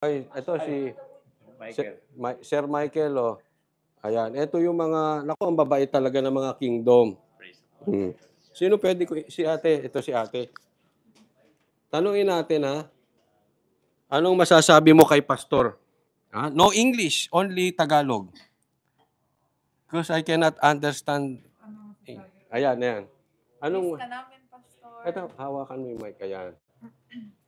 Ay, ito si Michael. Sir Michael, oh. Ayan, ito yung mga, naku, ang babait talaga ng mga kingdom. Praise the Lord. Hmm. Sino pwede ko, si ate, ito si ate. Tanungin natin, ha, anong masasabi mo kay pastor? Ha? No English, only Tagalog. Because I cannot understand. Ayan, ayan. Anong, Miss ka namin, Pastor. ito, hawakan mo yung mic, ayan.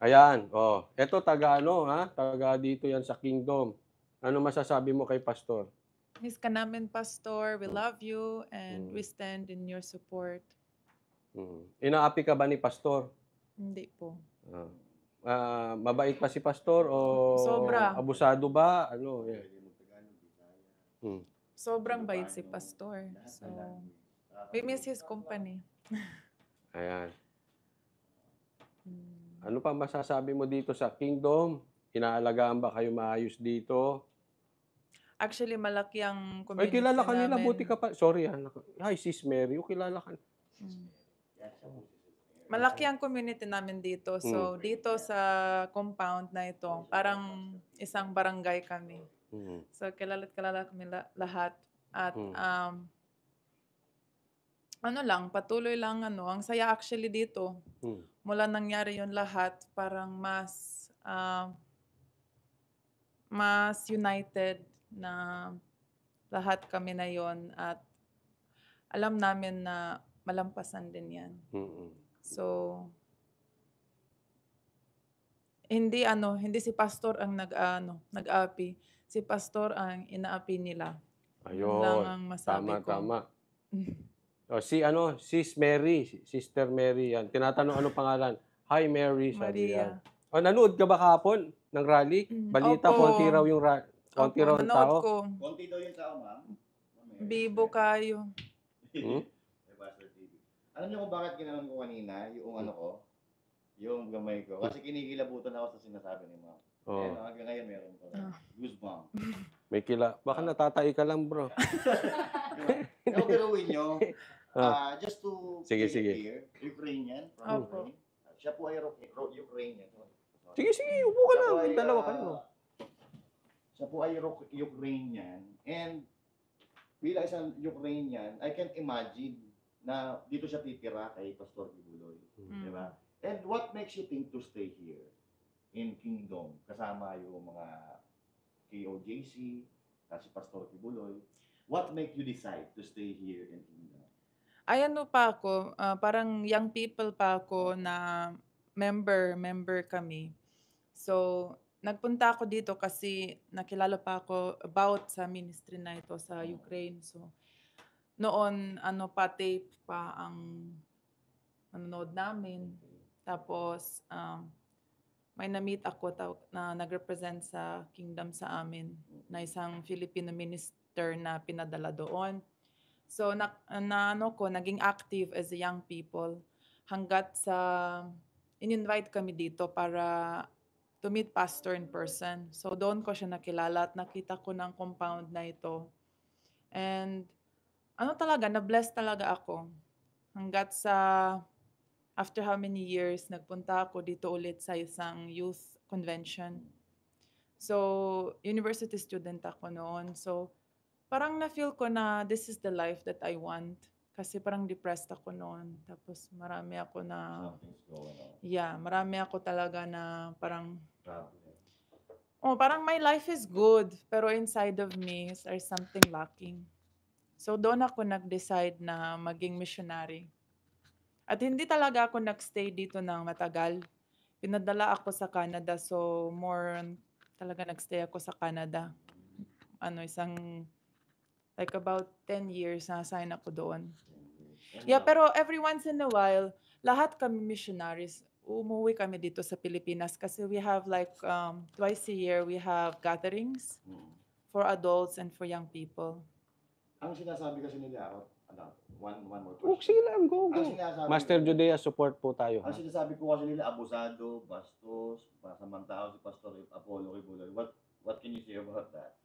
Ayan, oh. Ito, taga ano, ha? Taga dito yan sa kingdom. Ano masasabi mo kay pastor? Miss ka namin, Pastor. We love you and we stand in your support. Inaapi ka ba ni pastor? Hindi po. Mabait pa si pastor o Sobra. abusado ba? Ano? Yeah. Sobrang bait si Pastor. So, we miss his company. Ayan. Ano pa masasabi mo dito sa kingdom? Inaalagaan ba kayo maayos dito? Actually, malaki ang Ay, community kilala ka nila. namin. Buti ka pa. Sorry, hi, Sis Mary. O, kilala ka. Malaki ang community namin dito. So, dito sa compound na ito, parang isang barangay kami. So, kilala kami lahat. At, ano lang, patuloy lang, ang saya actually dito. Mula nangyari yon lahat, parang mas united na lahat kami na yon at alam namin na malampasan din yan. So, hindi si pastor ang nag-api. Si pastor ang inaapi nila. Yun lang Ayun. ang masabi ko. Tama. O, Sis Mary, Sister Mary yan. Tinatanong ano pangalan? Hi Mary, sabi yan. Maria. O, nanood ka ba kahapon ng rally? Balita, Opo. konti raw yung konti raw ang nanood tao. ko. Konti daw yung tao, ma'am. Bibo kayo. Alam niyo kung bakit ginanon ko kanina, yung ano ko, yung gamay ko. Kasi kinikilabutan ako sa sinasabi ni ma'am. Kaya hanggang ngayon meron ko. Goosebump. May baka natatay ka lang, bro. Pero biruin nyo, just to Sige. clear, Ukrainian from Opo. Ukraine. Siya po ay Ukrainian. Sige, upo ka lang. May dalawa ka lang. Siya po ay Ukrainian. And bilang isang Ukrainian, I can't imagine na dito siya titira kay Pastor Kibuloy. Diba? And what makes you think to stay here in Kingdom? Kasama yung mga KOJC, si Pastor Kibuloy. What make you decide to stay here in Kingdom? Ay, pa ako, parang young people pa ako na member kami. So, nagpunta ako dito kasi nakilala pa ako about sa ministry na ito sa Ukraine. So, noon, tape pa ang nanonood namin. Tapos, may na-meet ako na nag-represent sa kingdom sa amin na isang Filipino minister na pinadala doon. So, naging active as a young people hanggat sa in-invite kami dito para to meet pastor in person. So, doon ko siya nakilala at nakita ko ng compound na ito. And, na-bless talaga ako. Hanggat sa, after how many years, nagpunta ako dito ulit sa isang youth convention. So, university student ako noon. So, parang na-feel ko na this is the life that I want. Kasi parang depressed ako noon. Tapos marami ako na, marami ako talaga na parang, parang my life is good. Pero inside of me, there's something lacking. So doon ako nag-decide na maging missionary. At hindi talaga ako nag-stay dito ng matagal. Pinadala ako sa Canada. So more talaga nag-stay ako sa Canada. Like about 10 years na sign ako doon. Yeah, pero every once in a while, lahat kami missionaries, umuwi kami dito sa Pilipinas kasi we have like twice a year we have gatherings for adults and for young people. Ang sinasabi kasi nila, one more Huwag question. sila, go. Master Judea, support po tayo. Ang sinasabi ko kasi nila, abusado, bastos, masamang tao si Pastor Apollo Kibuloy. What can you say about that?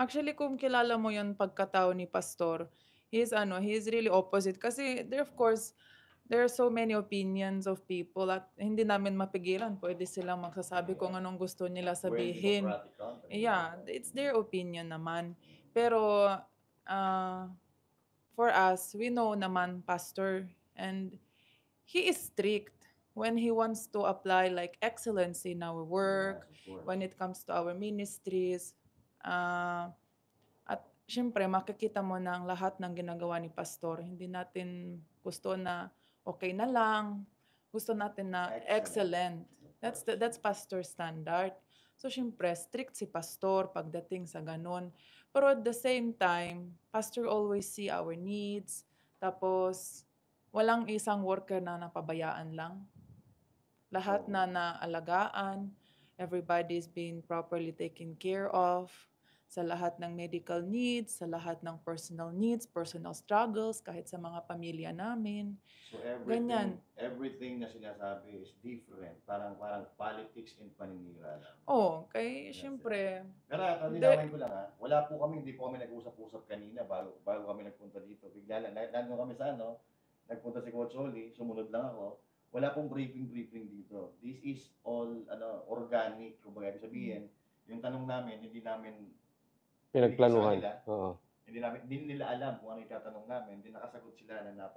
Actually, kung kilala mo yung pagkatao ni Pastor, he's really opposite. Kasi there, of course, there are so many opinions of people at hindi namin mapigilan. Pwede silang magsasabi kung anong gusto nila We're in sabihin. democratic country. Yeah, it's their opinion naman. Pero for us, we know naman pastor, and he is strict when he wants to apply like excellence in our work, Yes, of course. when it comes to our ministries. At syempre, makikita mo na ang lahat ng ginagawa ni pastor. Hindi natin gusto na okay na lang. Gusto natin na excellent. That's pastor standard. So, syempre, strict si pastor pagdating sa ganun. Pero at the same time, pastor always see our needs. Tapos, walang isang worker na napabayaan lang. Lahat na naalagaan. Everybody is being properly taken care of. Sa lahat ng medical needs, sa lahat ng personal needs, personal struggles, kahit sa mga pamilya namin. So Ganyan. everything na sinasabi is different. Parang politics and paninira lang. Kay syempre, Pero linawin ko lang wala po kami, hindi po kami nag-usap-usap kanina bago kami nagpunta dito. Bigla lang, nandun kami sa nagpunta si Coach Oli, sumunod lang ako. Wala pong briefing dito. This is all organic, kumbaga ibig sabihin, yung tanong namin, hindi namin Pinagplanuhan. Oo. Hindi nila alam kung ano yung tatanong namin. Hindi nakasagot sila na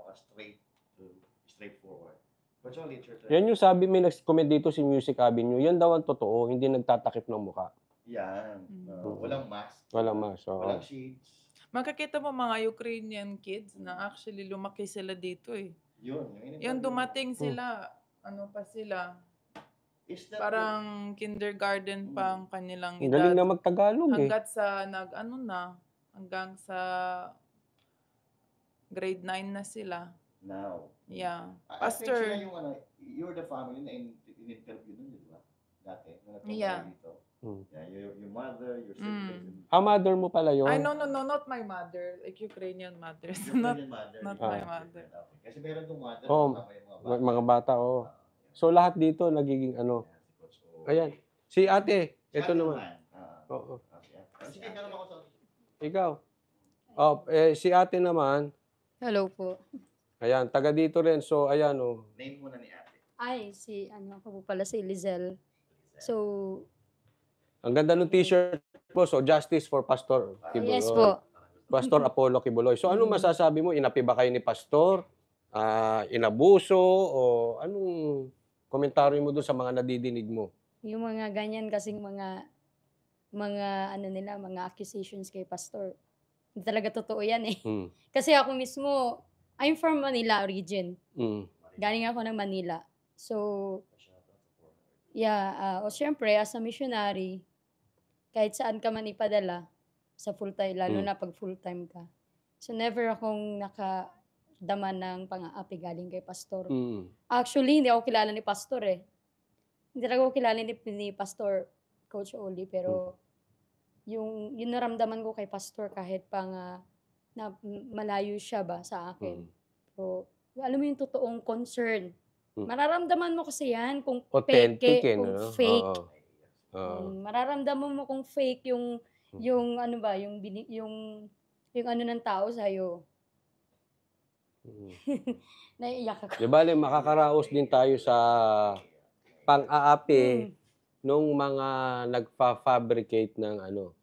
straightforward. Coach Oli, it's your turn. Yan yung sabi, may nag-comment dito si Music Avenue. Yan daw ang totoo, hindi nagtatakip ng mukha. Yan. Walang mask. Walang mask. Walang sheets. makikita mo mga Ukrainian kids na actually lumaki sila dito eh. Yung dumating sila, ano pa sila, parang kindergarten pa ang kanilang Ang galing edad. na magtagalog eh. Hanggat sa hanggang sa grade 9 na sila. Now. Yeah. I think Pastor. sila yung you're the family na in-interview nun, di ba? Dati. Yeah. Dito. Yeah, your mother, your siblings. Mother mo pala yun? Ay, no, not my mother. Like Ukrainian mothers. Ukrainian mother. not my mother. Okay. Kasi meron tong mother. Mga bata, oh. So lahat dito nagiging ano. Ayan. Si ate, ito naman. Oo. Sige, meron ako sa... Ikaw. Si ate naman. Hello po. Ayan, taga dito rin. So, ayan, oh. Name muna ni ate. Ay, ako po pala si Lizelle. So, Ang ganda ng t-shirt po. So, Justice for Pastor Kibuloy. yes po. Pastor Apollo Kibuloy. So, anong masasabi mo? Inapi ba kayo ni Pastor? Inabuso? O anong komentaryo mo doon sa mga nadidinig mo? Yung mga ganyan kasing mga mga accusations kay Pastor. Hindi talaga totoo yan eh. Kasi ako mismo, I'm from Manila origin. Galing ako ng Manila. So, yeah, syempre, as a missionary, kahit saan ka man ipadala, sa full-time, lalo na pag full-time ka. So, never akong nakadama ng pang-aapi galing kay Pastor. Actually, hindi ako kilala ni Pastor eh. Hindi talaga ako kilala ni Pastor, Coach Oli, pero yung naramdaman ko kay Pastor kahit pa nga na malayo siya ba sa akin. So, alam mo yung totoong concern. Mararamdaman mo kasi yan kung Authentic, peke, kung fake. Mararamdaman mo kung fake yung ano ba, yung ano ng tao sa'yo. Naiiyak ako. Di ba, makakaraos din tayo sa pang-aapi nung mga nagfa-fabricate ng ano.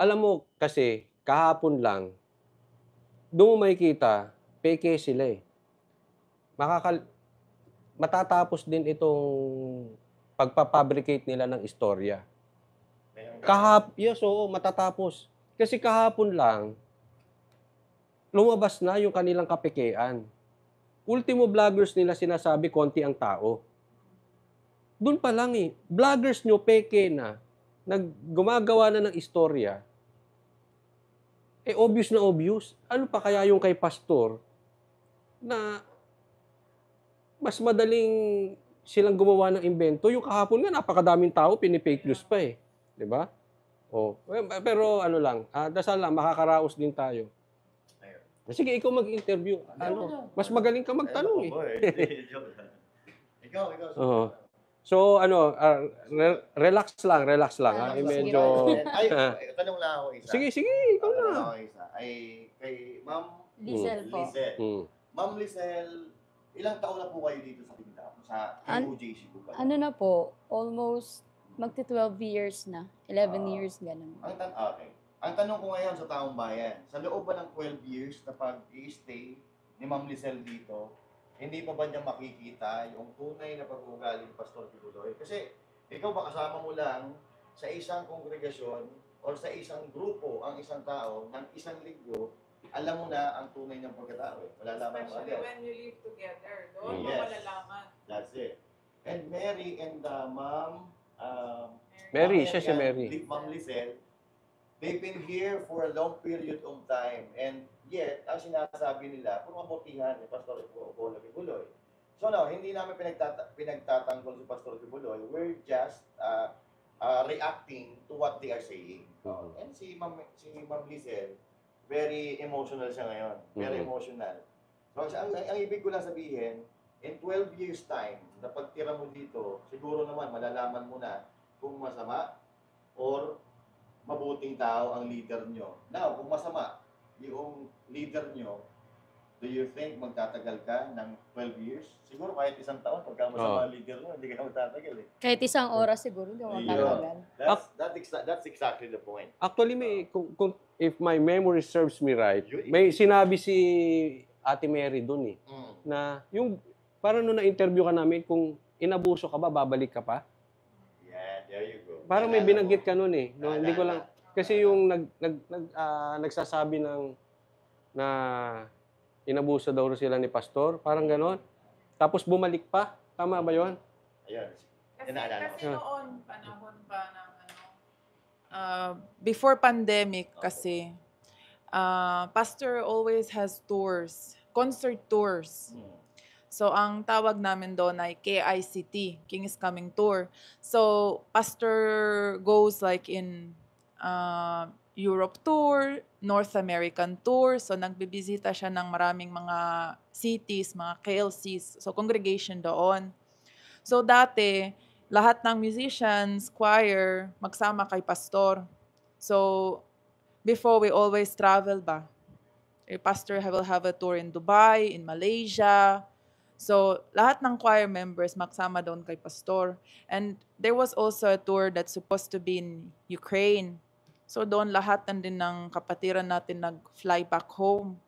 Alam mo, kasi kahapon lang, doon mo makikita, peke sila eh. Matatapos din itong pagpa-fabricate nila ng istorya. Yes, oo, matatapos. Kasi kahapon lang, lumabas na yung kanilang kapekean. Ultimo vloggers nila sinasabi, konti ang tao. Doon pa lang eh. Vloggers nyo, peke na, gumagawa na ng istorya. Obvious na obvious. Ano pa kaya yung kay Pastor na mas madaling silang gumawa ng invento? Yung kahapon nga, napakadaming tao, pinipake news pa eh. Di ba? Pero ano lang, dasal lang, makakaraos din tayo. Sige, ikaw mag-interview. Mas magaling ka magtanong eh. Ikaw. So, relax lang. Medyo... Tanong lang ako isa. Sige, ikaw na. Tanong ako isa. Ay, kay Ma'am Lizelle po. Ma'am Lizelle, Ilang taon na po kayo dito sa Kingdom? Sa KOJC po ba? Ano na po, almost magti-12 years na. 11 years, ganun. Okay. Ang tanong ko ngayon sa taong bayan, sa loob ba ng 12 years na pag-i-stay ni Ma'am Lizelle dito, hindi pa ba niya makikita yung tunay na pag-uugali ni Pastor Kibuloy? Kasi ikaw ba kasama mo lang sa isang kongregasyon o sa isang grupo ang isang tao ng isang linggo, alam mo na ang tunay ng pagkatao. Malalaman mo Especially agad. when you live together. Doon mo Yes. malalaman. That's it. And Mary and Ma'am Mary, Ma'am siya si Elian, Mary. Ma'am Lizelle, they've been here for a long period of time. And yet, ang sinasabi nila, puro kabutihan ni Pastor Apollo Kibuloy. So no, hindi namin pinagtatanggol si Pastor Kibuloy. We're just reacting to what they are saying. And si Ma'am Lizelle, very emotional siya ngayon. Very emotional. So ang ibig ko lang sabihin, in 12 years time, na pagtira mo dito, siguro naman malalaman mo na kung masama or mabuting tao ang leader nyo. Now, kung masama yung leader nyo, do you think magtatagal ka ng 12 years? Siguro kahit isang taon, pagka masama ang leader mo, hindi ka magtatagal eh. Kahit isang oras siguro, hindi mo matatagal. That's exactly the point. Actually, if my memory serves me right, may sinabi si Ate Mary dun eh, na yung, parang nung na-interview ka namin, kung inabuso ka ba, babalik ka pa? Yeah, there you go. Parang may binanggit ka nun eh. No, hindi ko lang, kasi yung nagsasabi na inabuso daw sila ni Pastor, parang ganon. Tapos bumalik pa. Tama ba yun? Ayun. Kasi noon, panahon pa ng before pandemic kasi, Pastor always has tours, concert tours. So, ang tawag namin doon ay KICT, King is Coming Tour. So, Pastor goes like in Europe tour, North American tour. So, nagbibisita siya ng maraming mga cities, mga KLCs. So, congregation doon. So, dati, lahat ng musicians, choir, magsama kay Pastor. So, before we always travel ba? Pastor will have a tour in Dubai, in Malaysia. So, lahat ng choir members magsama doon kay Pastor. And there was also a tour that's supposed to be in Ukraine. So, doon lahat din ng kapatiran natin nag-fly back home.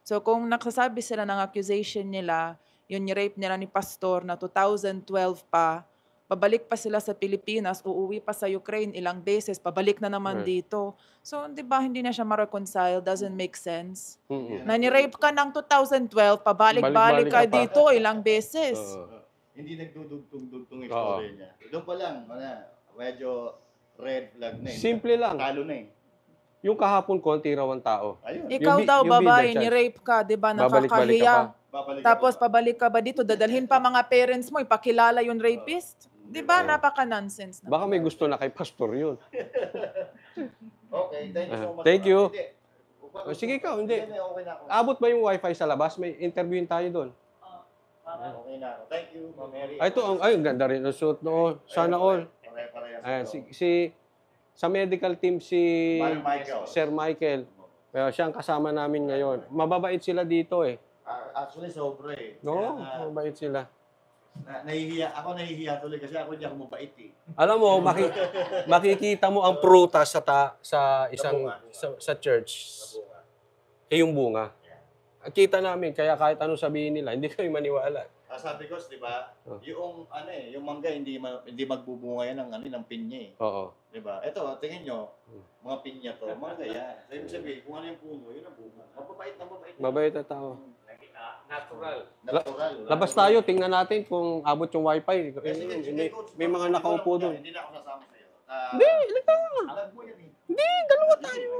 So, kung nagsasabi sila ng accusation nila, yung rape nila ni Pastor na 2012 pa, pabalik pa sila sa Pilipinas, uuwi pa sa Ukraine ilang beses, pabalik na naman dito. So, di ba, hindi na siya ma-reconcile, doesn't make sense. Na ni-rape ka ng 2012, pabalik-balik ka dito ilang beses. Hindi nagdudugtong-dugtong yung story niya. Doon pa lang, medyo red flag na eh. Simple lang. Talo na eh. Yung kahapon, konti raw ang tao. Ayun. Ikaw daw, babae, ni-rape ka, di ba, nakakahiya. Tapos pabalik ka ba dito, dadalhin pa mga parents mo, ipakilala yung rapist? Di ba, napaka-nonsense na. Baka may gusto na kay Pastor yun. Okay, thank you so much. Thank you. Hindi. Sige ikaw, hindi. Okay na ako. Abot ba yung wifi sa labas? May interviewin tayo doon. Okay na ako. Thank you, Ma'am Mary. Ay, ang ganda rin ang suot no. Sana all. Pare-parehas Ayan, ito. sa medical team si Manong Michael. Sir Michael. Siya ang kasama namin ngayon. Mababait sila dito eh. Actually, sobra eh. No, Kaya mabait sila. nahihiya tuloy kasi ako hindi ako mabait eh. Alam mo, makikita mo ang prutas sa isang sa church. Yung bunga. Kita namin, kaya kahit anong sabihin nila, hindi kami maniwala. Sabi ko, di ba? Yung yung mangga hindi magbubunga yan ng pinya eh. Oo. Di ba? Ito, tingin nyo, mga pinya to, mangga yan. So, ibig sabihin, kung ano yung puno, yun ang bunga. Mababait na mabait. Mabait na tao. Natural. Labas tayo, tingnan natin kung abot yung wifi. May mga nakaupo doon. Hindi na ako sasama sa'yo. Hindi, ilika. Alam mo yan eh. Hindi, dalawa tayo.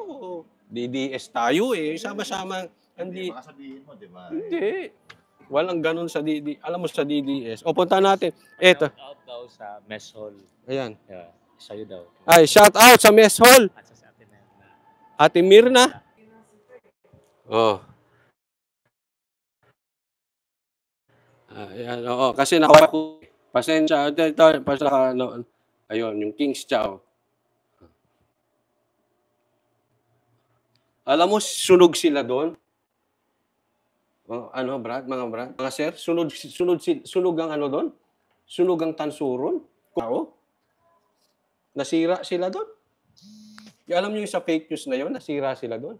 DDS tayo eh. Sama-sama. Hindi. Baka sabihin mo, di ba? Hindi. Walang ganun sa DDS. Alam mo sa DDS. O, punta natin. Eto. Shout out daw sa mess hall. Ayan. Yeah, sa'yo daw. Ay, shout out sa mess hall. At sa atin na. Ate Mirna. Oh. Ayan, oo. Kasi nakuha ko. Pasensya. Ito, ayun, yung King's Chow. Alam mo, sunog sila doon. Mga sir, sunog ang ano doon? Sunog ang tansuron? Kao? Nasira sila doon? Alam niyo yung sa fake news na yon, nasira sila doon?